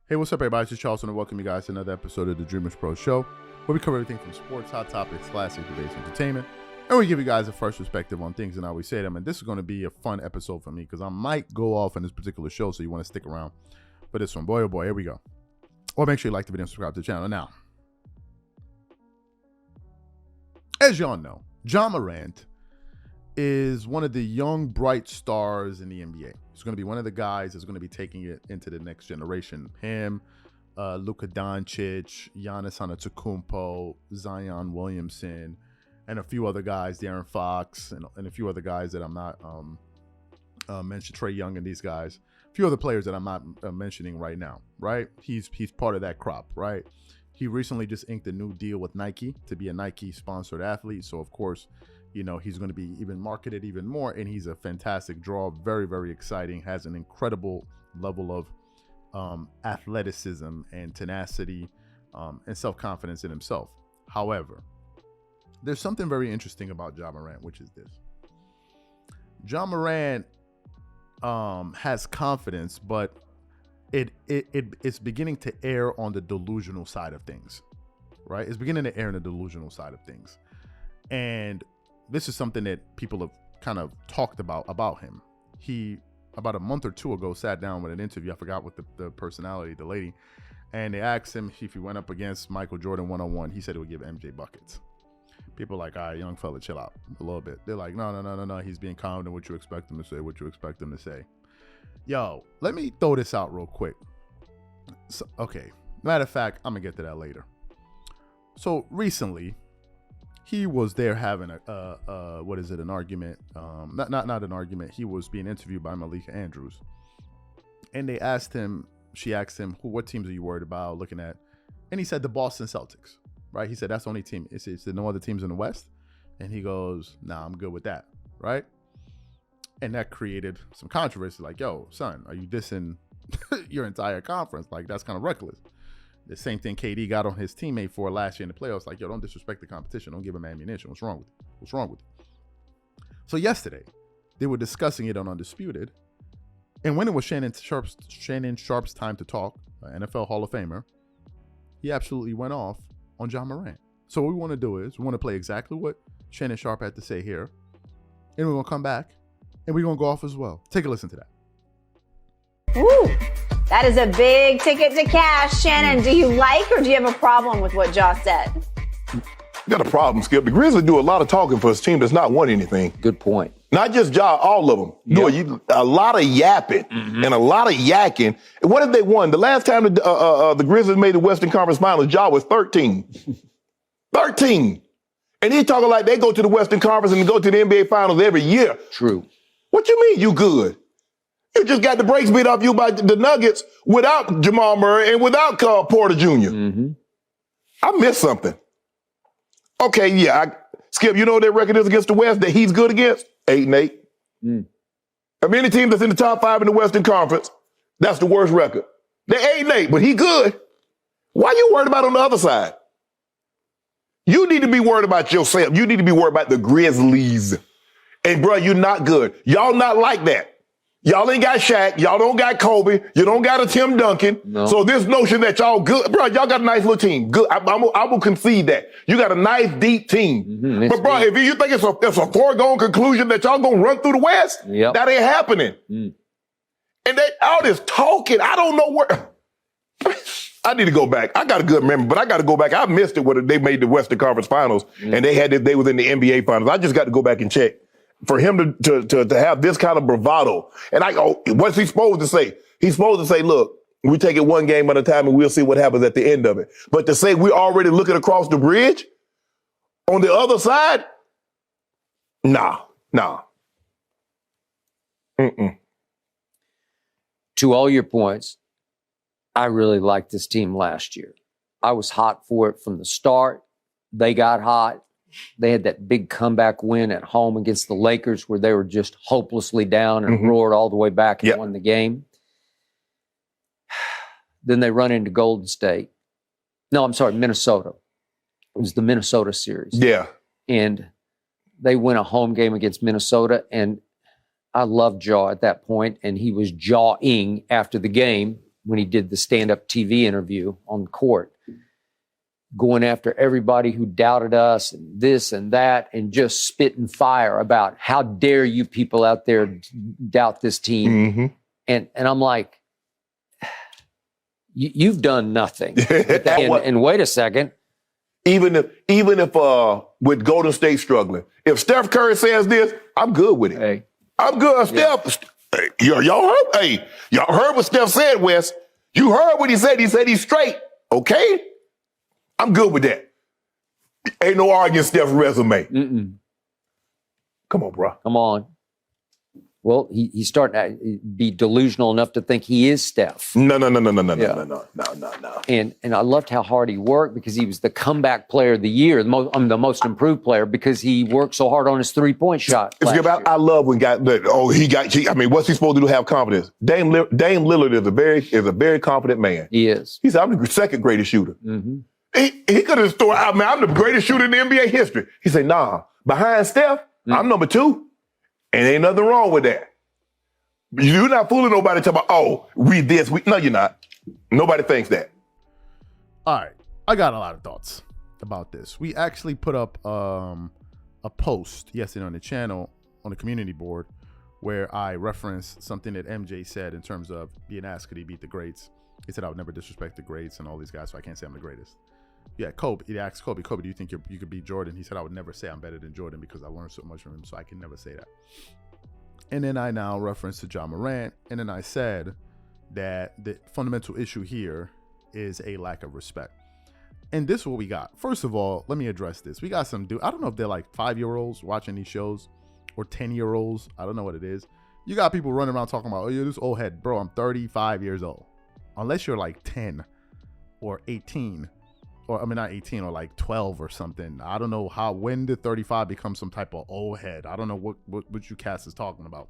Hey, what's up, everybody? It's just Charles, and I welcome you guys to another episode of the Dreamerspro Show, where we cover everything from sports, hot topics, classic debates, entertainment, and we give you guys a fresh perspective on things and how we say them. And this is going to be a fun episode for me because I might go off on this particular show, so you want to stick around for this one. Boy, oh boy, here we go. Well, make sure you like the video and subscribe to the channel. Now, as y'all know, Ja Morant is one of the young, bright stars in the NBA. He's going to be one of the guys that's going to be taking it into the next generation. Him, Luka Doncic, Giannis Antetokounmpo, Zion Williamson, and a few other guys, De'Aaron Fox, and a few other guys that I'm not mentioning, Trae Young and these guys. A few other players that I'm not mentioning right now, right? He's part of that crop, right? He recently just inked a new deal with Nike to be a Nike-sponsored athlete. So, of course, you know, he's going to be even marketed even more, and he's a fantastic draw, very, very exciting, has an incredible level of athleticism and tenacity and self-confidence in himself. However, there's something very interesting about Ja Morant, which is this. Ja Morant has confidence, but it's beginning to err on the delusional side of things, right? It's beginning to err on the delusional side of things. And this is something that people have kind of talked about him. He, about a month or two ago, sat down with an interview. I forgot what the personality, the lady, and they asked him if he went up against Michael Jordan one-on-one, he said he would give MJ buckets. People are like, all right, young fella, chill out a little bit. They're like, no. He's being confident. What you expect him to say, Yo, let me throw this out real quick. So, okay. Matter of fact, I'm going to get to that later. So recently, he was there having an argument. Not an argument. He was being interviewed by Malika Andrews. And she asked him, what teams are you worried about looking at? And he said the Boston Celtics, right? He said, that's the only team. Is there no other teams in the West? And he goes, nah, I'm good with that, right? And that created some controversy. Like, yo, son, are you dissing your entire conference? Like, that's kind of reckless. The same thing KD got on his teammate for last year in the playoffs. Like, yo, don't disrespect the competition. Don't give him ammunition. What's wrong with it? So yesterday, they were discussing it on Undisputed. And when it was Shannon Sharpe's time to talk, NFL Hall of Famer, he absolutely went off on Ja Morant. So what we want to do is we want to play exactly what Shannon Sharpe had to say here. And we're going to come back and we're going to go off as well. Take a listen to that. Ooh. That is a big ticket to cash. Shannon, do you like or do you have a problem with what Ja said? Got a problem, Skip. The Grizzlies do a lot of talking for his team that's not won anything. Good point. Not just Ja, all of them. Do a lot of yapping and a lot of yakking. And what have they won? The last time the Grizzlies made the Western Conference Finals, Ja was 13. 13. And he's talking like they go to the Western Conference and go to the NBA Finals every year. True. What you mean you good? You just got the brakes beat off you by the Nuggets without Jamal Murray and without Porter Jr. I missed something. Okay, yeah. Skip, you know what their record is against the West that he's good against? 8-8. Of any team that's in the top 5 in the Western Conference, that's the worst record. They're 8-8, but he good. Why you worried about on the other side? You need to be worried about yourself. You need to be worried about the Grizzlies. And, bro, you're not good. Y'all not like that. Y'all ain't got Shaq. Y'all don't got Kobe. You don't got a Tim Duncan. No. So this notion that y'all good, bro, y'all got a nice little team. Good. I will concede that. You got a nice, deep team. But, bro, if you think it's a foregone conclusion that y'all gonna run through the West, that ain't happening. And all this talking, I don't know where. I need to go back. I got a good memory, but I got to go back. I missed it when they made the Western Conference Finals and they was in the NBA Finals. I just got to go back and check. For him to have this kind of bravado. And what's he supposed to say? He's supposed to say, look, we take it one game at a time and we'll see what happens at the end of it. But to say we're already looking across the bridge on the other side, nah. To all your points, I really liked this team last year. I was hot for it from the start. They got hot. They had that big comeback win at home against the Lakers where they were just hopelessly down and roared all the way back and won the game. Then they run into Golden State. No, I'm sorry, Minnesota. It was the Minnesota series. Yeah. And they win a home game against Minnesota, and I loved Ja at that point, and he was jawing after the game. when he did the stand-up TV interview on the court, going after everybody who doubted us and this and that, and just spitting fire about how dare you people out there doubt this team. Mm-hmm. And I'm like, you've done nothing. And wait a second. Even if with Golden State struggling, if Steph Curry says this, I'm good with it. Hey. I'm good. Steph, hey, y'all heard? Hey, y'all heard what Steph said, Wes? You heard what he said? He said he's straight. Okay, I'm good with that. Ain't no arguing Steph's resume. Mm-mm. Come on, bro. Come on. Well, he's starting to be delusional enough to think he is Steph. No. And I loved how hard he worked, because he was the comeback player of the year, the most improved player, because he worked so hard on his 3-point shot. I love when guys. What's he supposed to do? Have confidence. Dame Lillard is a very confident man. He is. He said, "I'm the second greatest shooter." Mm-hmm. He could have stored out. Man, I'm the greatest shooter in the NBA history. He said, "Nah, behind Steph, I'm number 2." And ain't nothing wrong with that. You're not fooling nobody talking about, oh, no, you're not. Nobody thinks that. All right. I got a lot of thoughts about this. We actually put up a post yesterday on the channel, on the community board, where I referenced something that MJ said in terms of being asked, could he beat the greats? He said, I would never disrespect the greats and all these guys, so I can't say I'm the greatest. Yeah, Kobe. He asked Kobe, do you think you could beat Jordan? He said, I would never say I'm better than Jordan because I learned so much from him, so I can never say that. And then I now referenced to Ja Morant, and then I said that the fundamental issue here is a lack of respect. And this is what we got. First of all, let me address this. We got some dude, I don't know if they're like 5-year-olds watching these shows or 10-year-olds. I don't know what it is. You got people running around talking about, oh, you're this old head. Bro, I'm 35 years old. Unless you're like 10 or 18. Or, I mean, not 18 or like 12 or something. I don't know when did 35 become some type of old head? I don't know what you cats is talking about.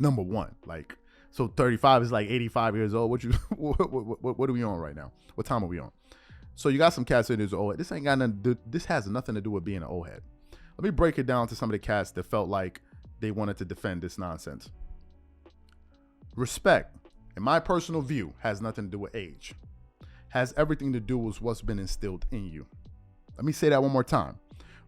Number one, like, so 35 is like 85 years old. What are we on right now? What time are we on? So you got some cats in this old head. This ain't got nothing this has nothing to do with being an old head. Let me break it down to some of the cats that felt like they wanted to defend this nonsense. Respect, in my personal view, has nothing to do with age. Has everything to do with what's been instilled in you. Let me say that one more time.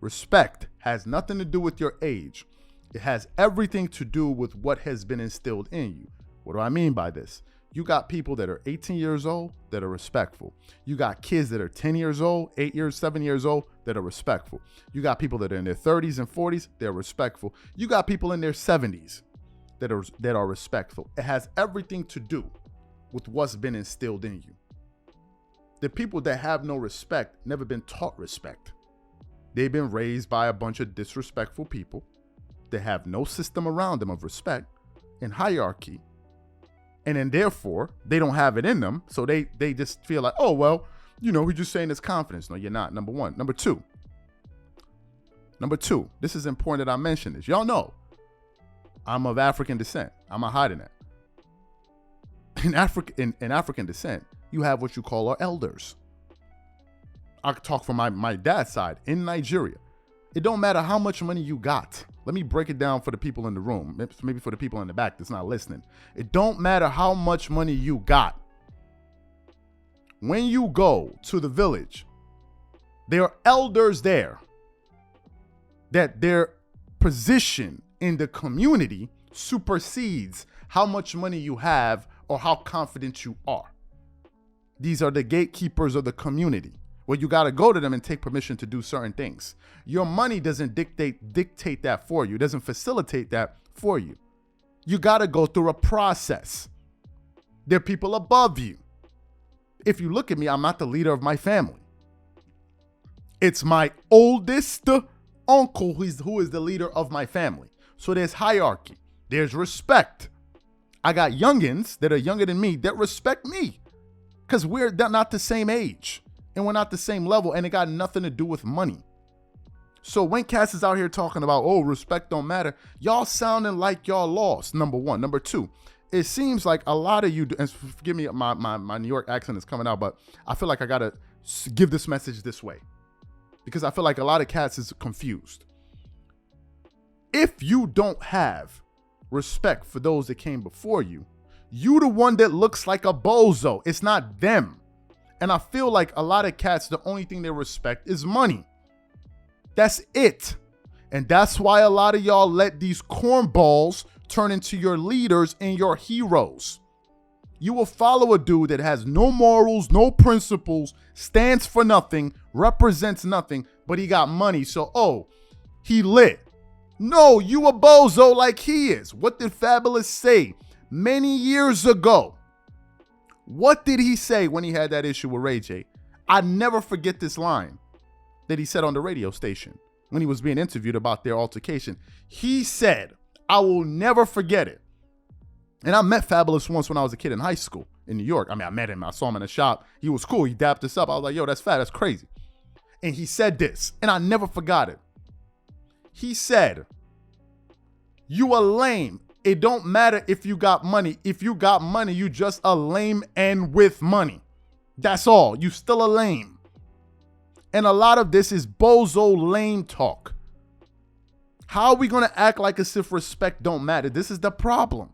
Respect has nothing to do with your age. It has everything to do with what has been instilled in you. What do I mean by this? You got people that are 18 years old that are respectful. You got kids that are 10 years old, 7 years old that are respectful. You got people that are in their 30s and 40s, they're respectful. You got people in their 70s that are respectful. It has everything to do with what's been instilled in you. The people that have no respect never been taught respect. They've been raised by a bunch of disrespectful people that have no system around them of respect and hierarchy. And then therefore, they don't have it in them. So they just feel like, oh, well, we're just saying it's confidence. No, you're not. Number one. Number two, this is important that I mention this. Y'all know I'm of African descent. I'm not hiding that. In African descent, you have what you call our elders. I could talk from my dad's side. In Nigeria, it don't matter how much money you got. Let me break it down for the people in the room, maybe for the people in the back that's not listening. It don't matter how much money you got. When you go to the village, there are elders there that their position in the community supersedes how much money you have or how confident you are. These are the gatekeepers of the community, where you got to go to them and take permission to do certain things. Your money doesn't dictate that for you. It doesn't facilitate that for you. You got to go through a process. There are people above you. If you look at me, I'm not the leader of my family. It's my oldest uncle who is the leader of my family. So there's hierarchy. There's respect. I got youngins that are younger than me that respect me. Because we're not the same age and we're not the same level, and it got nothing to do with money. So when Cass is out here talking about, oh, respect don't matter, y'all sounding like y'all lost, number one. Number two, it seems like a lot of you, and forgive me, my New York accent is coming out, but I feel like I got to give this message this way because I feel like a lot of cats is confused. If you don't have respect for those that came before you, You the one that looks like a bozo. It's not them. And I feel like a lot of cats, the only thing they respect is money. That's it. And that's why a lot of y'all let these cornballs turn into your leaders and your heroes. You will follow a dude that has no morals, no principles, stands for nothing, represents nothing, but he got money. So, oh, he lit. No, you a bozo like he is. What did Fabulous say many years ago? What did he say when he had that issue with Ray J? I never forget this line that he said on the radio station when he was being interviewed about their altercation. He said, I will never forget it. And I met Fabulous once when I was a kid in high school in New York. I mean, I met him. I saw him in a shop. He was cool. He dapped us up. I was like, yo, that's fat. That's crazy. And he said this, and I never forgot it. He said, you a lame. It don't matter if you got money. If you got money, you just a lame and with money. That's all. You still a lame. And a lot of this is bozo lame talk. How are we going to act like as if respect don't matter? This is the problem.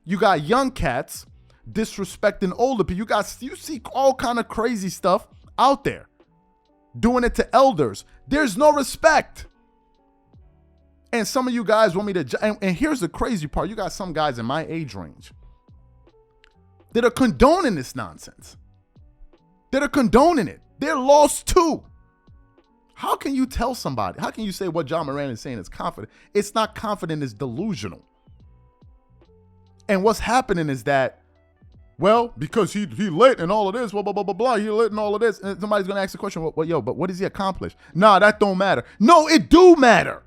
You got young cats disrespecting older people. You see all kind of crazy stuff out there. Doing it to elders. There's no respect. And some of you guys want me to, and here's the crazy part. You got some guys in my age range that are condoning this nonsense. That are condoning it. They're lost too. How can you tell somebody? How can you say what John Morant is saying is confident? It's not confident, it's delusional. And what's happening is that, well, because he lit and all of this, blah, blah, blah, blah, blah, he lit and all of this. And somebody's going to ask the question, well, yo, but what does he accomplish? Nah, that don't matter. No, it do matter.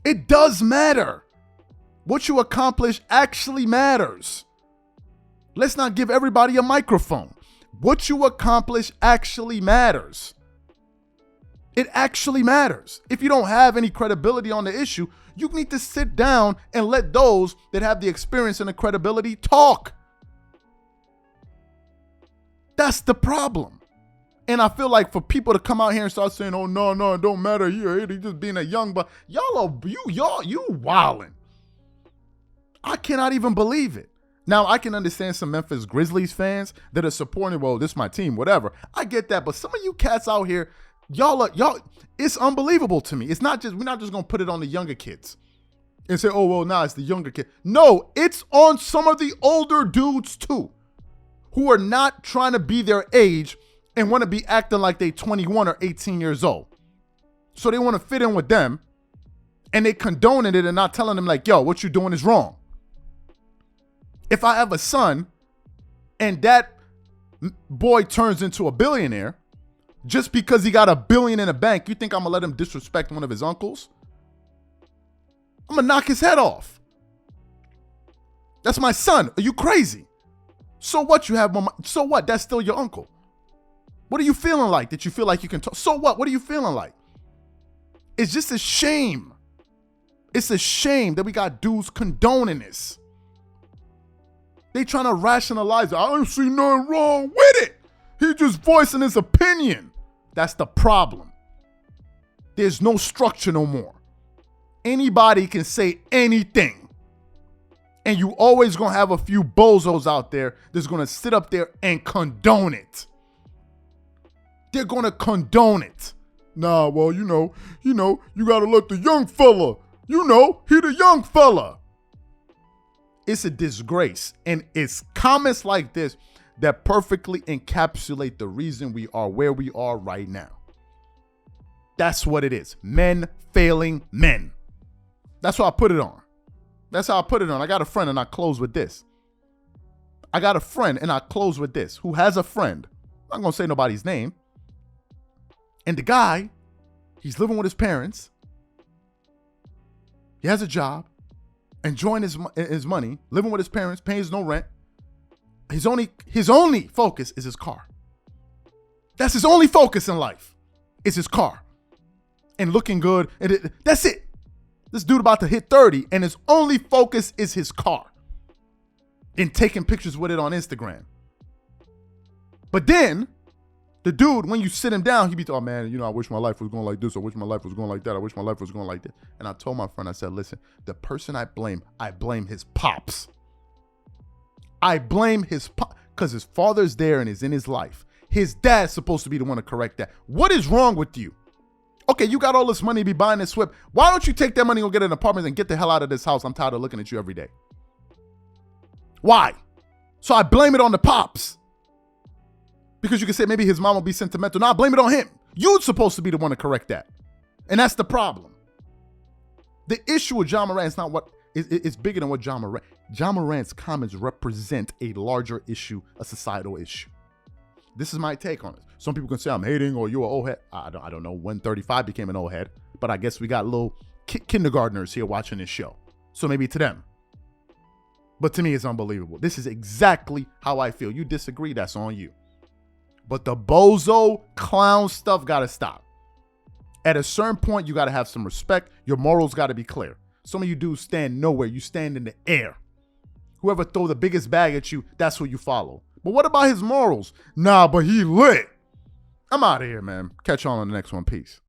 It does matter. What you accomplish actually matters. Let's not give everybody a microphone. What you accomplish actually matters. It actually matters. If you don't have any credibility on the issue, you need to sit down and let those that have the experience and the credibility talk. That's the problem. And I feel like for people to come out here and start saying, oh, no, it don't matter. He's just being a young, but y'all are, you wildin'. I cannot even believe it. Now, I can understand some Memphis Grizzlies fans that are supporting, well, this is my team, whatever. I get that. But some of you cats out here, y'all, it's unbelievable to me. We're not just going to put it on the younger kids and say, oh, well, nah, it's the younger kid. No, it's on some of the older dudes too, who are not trying to be their age and want to be acting like they 21 or 18 years old. So they want to fit in with them, and they condoning it and not telling them like, yo, what you're doing is wrong. If I have a son and that boy turns into a billionaire, just because he got $1 billion in the bank, you think I'm gonna let him disrespect one of his uncles? I'm gonna knock his head off. That's my son. Are you crazy? So what? You have more money? So what? That's still your uncle. What are you feeling like? That you feel like you can talk? So what? What are you feeling like? It's just a shame. It's a shame that we got dudes condoning this. They trying to rationalize it. I don't see nothing wrong with it. He just voicing his opinion. That's the problem. There's no structure no more. Anybody can say anything. And you always gonna have a few bozos out there that's gonna sit up there and condone it. They're gonna condone it. Nah, well, you gotta let the young fella, he the young fella. It's a disgrace. And it's comments like this that perfectly encapsulate the reason we are where we are right now. That's what it is. Men failing men. That's what I put it on. That's how I put it on. I got a friend, and I close with this. Who has a friend. I'm not going to say nobody's name. And the guy, he's living with his parents. He has a job, enjoying his money, living with his parents, pays no rent. His only focus is his car. That's his only focus in life, is his car. And looking good. And that's it. This dude about to hit 30, and his only focus is his car. And taking pictures with it on Instagram. But then, the dude, when you sit him down, he be oh man, I wish my life was going like this. I wish my life was going like that. I wish my life was going like this. And I told my friend, I said, listen, the person I blame his pops. I blame because his father's there and is in his life. His dad's supposed to be the one to correct that. What is wrong with you? Okay, you got all this money to be buying this whip. Why don't you take that money and go get an apartment and get the hell out of this house? I'm tired of looking at you every day. Why? So I blame it on the pops. Because you can say maybe his mom will be sentimental. No, I blame it on him. You're supposed to be the one to correct that. And that's the problem. The issue with John Morant is not what it's bigger than what John Morant. John Morant's comments represent a larger issue, a societal issue. This is my take on it. Some people can say I'm hating or you're an old head. I don't know when 35 became an old head, but I guess we got little kindergartners here watching this show. So maybe to them. But to me, it's unbelievable. This is exactly how I feel. You disagree, that's on you. But the bozo clown stuff got to stop. At a certain point, you got to have some respect. Your morals got to be clear. Some of you dudes stand nowhere. You stand in the air. Whoever throw the biggest bag at you, that's who you follow. But what about his morals? Nah, but he lit. I'm out of here, man. Catch y'all on the next one. Peace.